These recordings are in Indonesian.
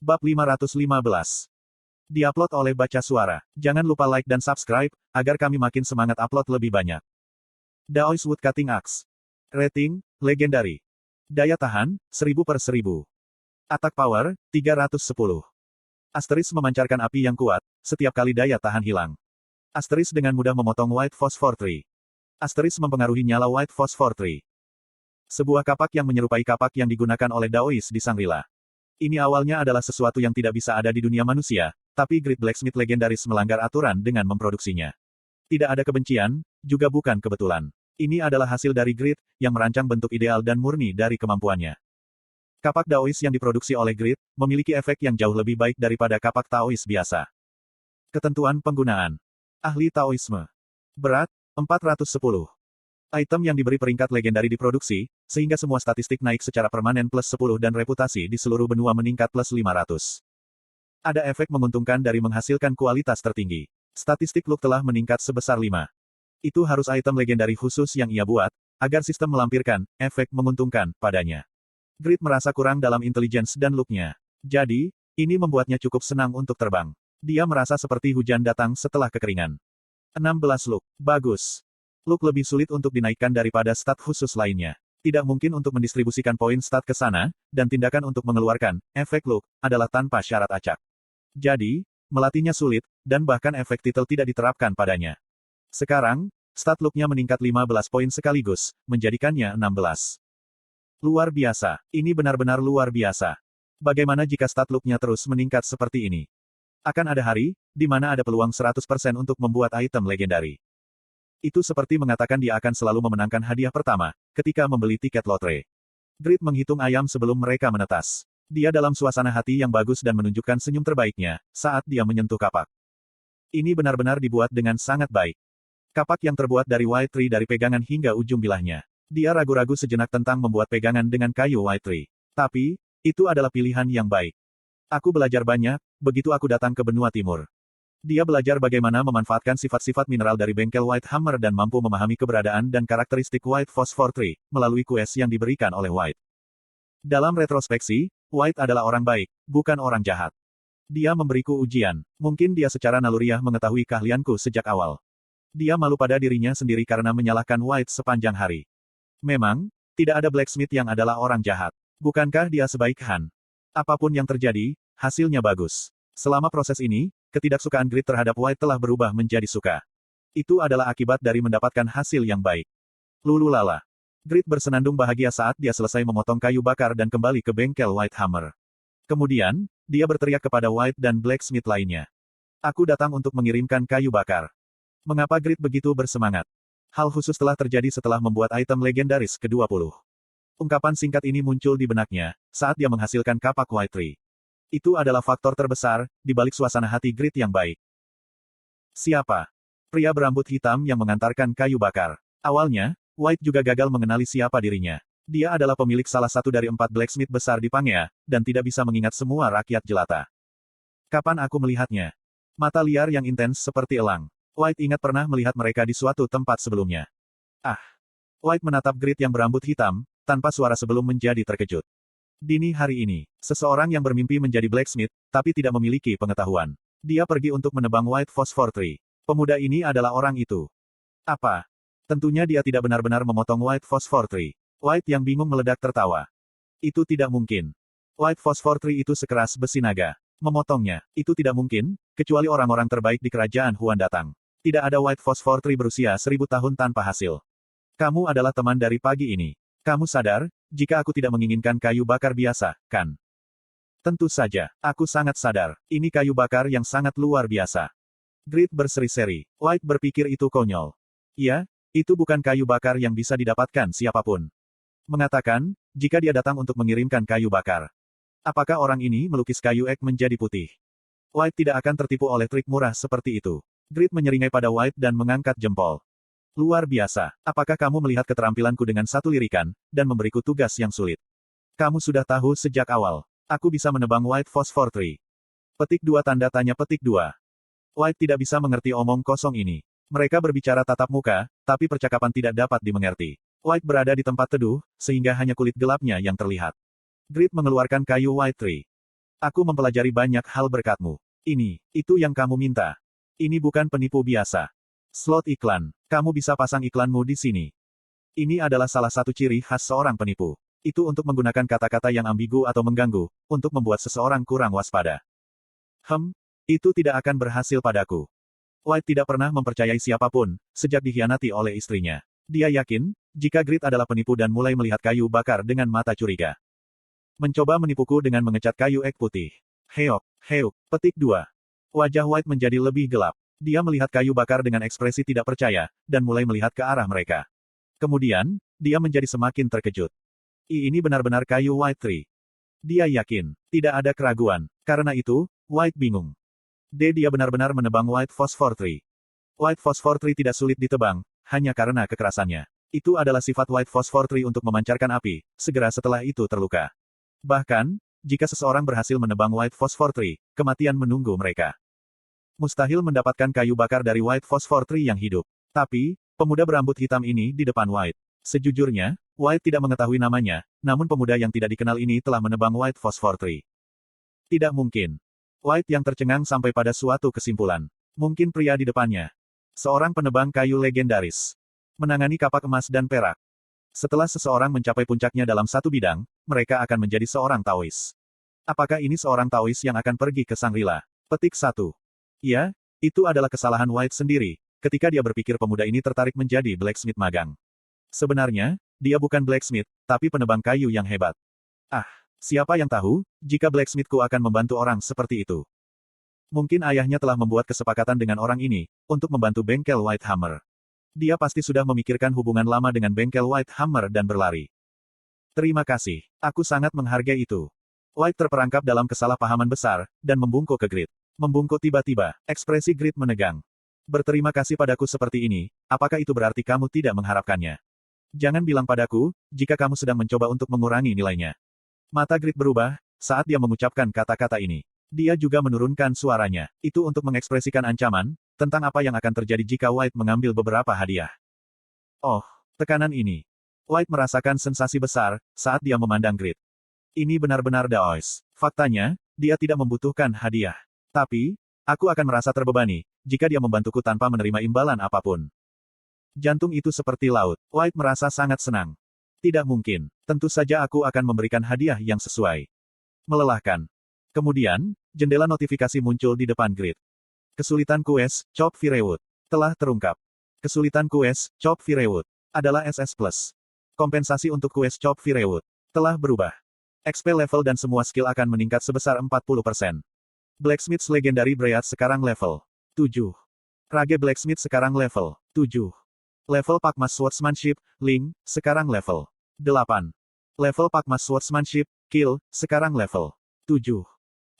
Bab 515. Diupload oleh Baca Suara. Jangan lupa like dan subscribe, agar kami makin semangat upload lebih banyak. Daoist Woodcutting Axe. Rating, Legendary. Daya tahan, 1000/1000. Attack Power, 310. Asteris memancarkan api yang kuat, setiap kali daya tahan hilang. Asteris dengan mudah memotong White Phosphor Tree. Asteris mempengaruhi nyala White Phosphor Tree. Sebuah kapak yang menyerupai kapak yang digunakan oleh Daoist di Shangri-La. Ini awalnya adalah sesuatu yang tidak bisa ada di dunia manusia, tapi Great Blacksmith legendaris melanggar aturan dengan memproduksinya. Tidak ada kebencian, juga bukan kebetulan. Ini adalah hasil dari Great, yang merancang bentuk ideal dan murni dari kemampuannya. Kapak Daoist yang diproduksi oleh Great, memiliki efek yang jauh lebih baik daripada kapak Taoist biasa. Ketentuan penggunaan. Ahli Taoisme. Berat, 410. Item yang diberi peringkat legendari diproduksi, sehingga semua statistik naik secara permanen +10 dan reputasi di seluruh benua meningkat +500. Ada efek menguntungkan dari menghasilkan kualitas tertinggi. Statistik look telah meningkat sebesar 5. Itu harus item legendari khusus yang ia buat, agar sistem melampirkan efek menguntungkan padanya. Great merasa kurang dalam intelligence dan look-nya. Jadi, ini membuatnya cukup senang untuk terbang. Dia merasa seperti hujan datang setelah kekeringan. 16 look. Bagus. Look lebih sulit untuk dinaikkan daripada stat khusus lainnya. Tidak mungkin untuk mendistribusikan poin stat ke sana, dan tindakan untuk mengeluarkan efek look adalah tanpa syarat acak. Jadi, melatihnya sulit, dan bahkan efek titel tidak diterapkan padanya. Sekarang, stat look-nya meningkat 15 poin sekaligus, menjadikannya 16. Luar biasa. Ini benar-benar luar biasa. Bagaimana jika stat look-nya terus meningkat seperti ini? Akan ada hari, di mana ada peluang 100% untuk membuat item legendari. Itu seperti mengatakan dia akan selalu memenangkan hadiah pertama, ketika membeli tiket lotre. Great menghitung ayam sebelum mereka menetas. Dia dalam suasana hati yang bagus dan menunjukkan senyum terbaiknya, saat dia menyentuh kapak. Ini benar-benar dibuat dengan sangat baik. Kapak yang terbuat dari white tree dari pegangan hingga ujung bilahnya. Dia ragu-ragu sejenak tentang membuat pegangan dengan kayu white tree. Tapi, itu adalah pilihan yang baik. Aku belajar banyak, begitu aku datang ke benua timur. Dia belajar bagaimana memanfaatkan sifat-sifat mineral dari bengkel White Hammer dan mampu memahami keberadaan dan karakteristik White Phosphor Tree, melalui quest yang diberikan oleh White. Dalam retrospeksi, White adalah orang baik, bukan orang jahat. Dia memberiku ujian. Mungkin dia secara naluriah mengetahui keahlianku sejak awal. Dia malu pada dirinya sendiri karena menyalahkan White sepanjang hari. Memang, tidak ada blacksmith yang adalah orang jahat. Bukankah dia sebaik Han? Apapun yang terjadi, hasilnya bagus. Selama proses ini, ketidaksukaan Great terhadap White telah berubah menjadi suka. Itu adalah akibat dari mendapatkan hasil yang baik. Lululala. Great bersenandung bahagia saat dia selesai memotong kayu bakar dan kembali ke bengkel White Hammer. Kemudian, dia berteriak kepada White dan blacksmith lainnya. Aku datang untuk mengirimkan kayu bakar. Mengapa Great begitu bersemangat? Hal khusus telah terjadi setelah membuat item legendaris ke-20. Ungkapan singkat ini muncul di benaknya, saat dia menghasilkan kapak White Tree. Itu adalah faktor terbesar, di balik suasana hati Great yang baik. Siapa? Pria berambut hitam yang mengantarkan kayu bakar. Awalnya, White juga gagal mengenali siapa dirinya. Dia adalah pemilik salah satu dari 4 blacksmith besar di Pangea, dan tidak bisa mengingat semua rakyat jelata. Kapan aku melihatnya? Mata liar yang intens seperti elang. White ingat pernah melihat mereka di suatu tempat sebelumnya. Ah! White menatap Great yang berambut hitam, tanpa suara sebelum menjadi terkejut. Dini hari ini, seseorang yang bermimpi menjadi blacksmith, tapi tidak memiliki pengetahuan. Dia pergi untuk menebang White Phosphor Tree. Pemuda ini adalah orang itu. Apa? Tentunya dia tidak benar-benar memotong White Phosphor Tree. White yang bingung meledak tertawa. Itu tidak mungkin. White Phosphor Tree itu sekeras besi naga. Memotongnya, itu tidak mungkin, kecuali orang-orang terbaik di kerajaan Huan datang. Tidak ada White Phosphor Tree berusia 1000 tahun tanpa hasil. Kamu adalah teman dari pagi ini. Kamu sadar, jika aku tidak menginginkan kayu bakar biasa, kan? Tentu saja, aku sangat sadar, ini kayu bakar yang sangat luar biasa. Great berseri-seri. White berpikir itu konyol. Iya, itu bukan kayu bakar yang bisa didapatkan siapapun. Mengatakan, jika dia datang untuk mengirimkan kayu bakar. Apakah orang ini melukis kayu ek menjadi putih? White tidak akan tertipu oleh trik murah seperti itu. Great menyeringai pada White dan mengangkat jempol. Luar biasa, apakah kamu melihat keterampilanku dengan satu lirikan, dan memberiku tugas yang sulit? Kamu sudah tahu sejak awal. Aku bisa menebang White Phosphor Tree. Petik 2 tanda tanya petik 2. White tidak bisa mengerti omong kosong ini. Mereka berbicara tatap muka, tapi percakapan tidak dapat dimengerti. White berada di tempat teduh, sehingga hanya kulit gelapnya yang terlihat. Great mengeluarkan kayu White Tree. Aku mempelajari banyak hal berkatmu. Itu yang kamu minta. Ini bukan penipu biasa. Slot iklan. Kamu bisa pasang iklanmu di sini. Ini adalah salah satu ciri khas seorang penipu. Itu untuk menggunakan kata-kata yang ambigu atau mengganggu, untuk membuat seseorang kurang waspada. Itu tidak akan berhasil padaku. White tidak pernah mempercayai siapapun, sejak dikhianati oleh istrinya. Dia yakin, jika Grit adalah penipu dan mulai melihat kayu bakar dengan mata curiga. Mencoba menipuku dengan mengecat kayu ek putih. Heok, petik 2. Wajah White menjadi lebih gelap. Dia melihat kayu bakar dengan ekspresi tidak percaya, dan mulai melihat ke arah mereka. Kemudian, dia menjadi semakin terkejut. Ini benar-benar kayu White Tree. Dia yakin, tidak ada keraguan. Karena itu, White bingung. Dia benar-benar menebang White Phosphor Tree. White Phosphor Tree tidak sulit ditebang, hanya karena kekerasannya. Itu adalah sifat White Phosphor Tree untuk memancarkan api, segera setelah itu terluka. Bahkan, jika seseorang berhasil menebang White Phosphor Tree, kematian menunggu mereka. Mustahil mendapatkan kayu bakar dari White Phosphor Tree yang hidup. Tapi, pemuda berambut hitam ini di depan White. Sejujurnya, White tidak mengetahui namanya, namun pemuda yang tidak dikenal ini telah menebang White Phosphor Tree. Tidak mungkin. White yang tercengang sampai pada suatu kesimpulan. Mungkin pria di depannya. Seorang penebang kayu legendaris. Menangani kapak emas dan perak. Setelah seseorang mencapai puncaknya dalam satu bidang, mereka akan menjadi seorang Taois. Apakah ini seorang Taois yang akan pergi ke Shangri-La? Petik 1. Ya, itu adalah kesalahan White sendiri, ketika dia berpikir pemuda ini tertarik menjadi blacksmith magang. Sebenarnya, dia bukan blacksmith, tapi penebang kayu yang hebat. Siapa yang tahu, jika blacksmithku akan membantu orang seperti itu. Mungkin ayahnya telah membuat kesepakatan dengan orang ini, untuk membantu bengkel White Hammer. Dia pasti sudah memikirkan hubungan lama dengan bengkel White Hammer dan berlari. Terima kasih. Aku sangat menghargai itu. White terperangkap dalam kesalahpahaman besar, dan membungkuk ke Grit. Membungkuk tiba-tiba, ekspresi Grit menegang. Berterima kasih padaku seperti ini, apakah itu berarti kamu tidak mengharapkannya? Jangan bilang padaku, jika kamu sedang mencoba untuk mengurangi nilainya. Mata Grit berubah, saat dia mengucapkan kata-kata ini. Dia juga menurunkan suaranya. Itu untuk mengekspresikan ancaman, tentang apa yang akan terjadi jika White mengambil beberapa hadiah. Tekanan ini. White merasakan sensasi besar, saat dia memandang Grit. Ini benar-benar Daois. Faktanya, dia tidak membutuhkan hadiah. Tapi, aku akan merasa terbebani, jika dia membantuku tanpa menerima imbalan apapun. Jantung itu seperti laut. White merasa sangat senang. Tidak mungkin. Tentu saja aku akan memberikan hadiah yang sesuai. Melelahkan. Kemudian, jendela notifikasi muncul di depan Grit. Kesulitan kues, Chop Firewood. Telah terungkap. Kesulitan kues, Chop Firewood. Adalah SS+. Kompensasi untuk kues Chop Firewood. Telah berubah. XP level dan semua skill akan meningkat sebesar 40%. Blacksmith Legendary Breath sekarang level 7. Rage Blacksmith sekarang level 7. Level Pakmas Swordsmanship, Ling, sekarang level 8. Level Pakmas Swordsmanship, Kill, sekarang level 7.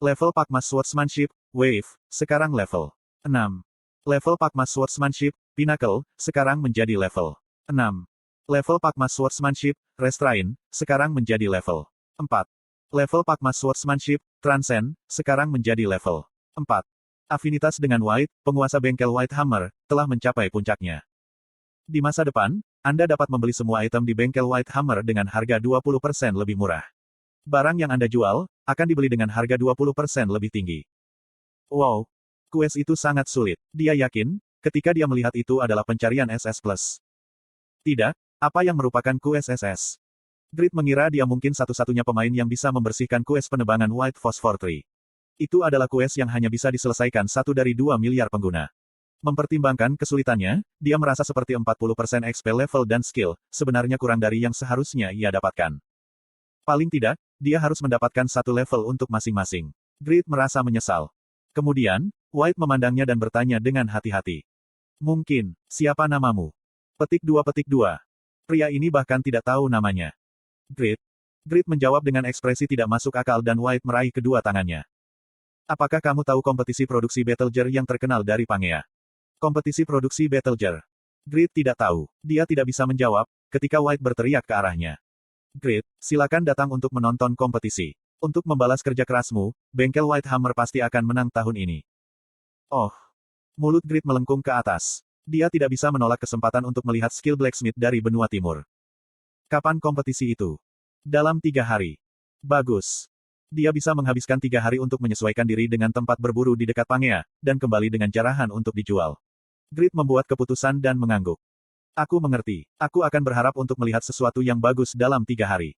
Level Pakmas Swordsmanship, Wave, sekarang level 6. Level Pakmas Swordsmanship, Pinnacle, sekarang menjadi level 6. Level Pakmas Swordsmanship, Restrain, sekarang menjadi level 4. Level Pakmas Swordsmanship, Transcend, sekarang menjadi level 4. Afinitas dengan White, penguasa bengkel White Hammer, telah mencapai puncaknya. Di masa depan, Anda dapat membeli semua item di bengkel White Hammer dengan harga 20% lebih murah. Barang yang Anda jual, akan dibeli dengan harga 20% lebih tinggi. Wow! Kues itu sangat sulit. Dia yakin, ketika dia melihat itu adalah pencarian SS+. Tidak, apa yang merupakan kues SS? Grit mengira dia mungkin satu-satunya pemain yang bisa membersihkan kues penebangan White Phosphor Tree. Itu adalah kues yang hanya bisa diselesaikan 1 dari 2 miliar pengguna. Mempertimbangkan kesulitannya, dia merasa seperti 40% XP level dan skill, sebenarnya kurang dari yang seharusnya ia dapatkan. Paling tidak, dia harus mendapatkan satu level untuk masing-masing. Grit merasa menyesal. Kemudian, White memandangnya dan bertanya dengan hati-hati. Mungkin, siapa namamu? Petik 2. Pria ini bahkan tidak tahu namanya. Grit. Grit menjawab dengan ekspresi tidak masuk akal dan White meraih kedua tangannya. Apakah kamu tahu kompetisi produksi Battlegear yang terkenal dari Pangea? Kompetisi produksi Battlegear. Grit tidak tahu. Dia tidak bisa menjawab, ketika White berteriak ke arahnya. Grit, silakan datang untuk menonton kompetisi. Untuk membalas kerja kerasmu, bengkel White Hammer pasti akan menang tahun ini. Mulut Grit melengkung ke atas. Dia tidak bisa menolak kesempatan untuk melihat skill blacksmith dari benua timur. Kapan kompetisi itu? Dalam 3 hari. Bagus. Dia bisa menghabiskan 3 hari untuk menyesuaikan diri dengan tempat berburu di dekat Pangea, dan kembali dengan jarahan untuk dijual. Grid membuat keputusan dan mengangguk. Aku mengerti. Aku akan berharap untuk melihat sesuatu yang bagus dalam 3 hari.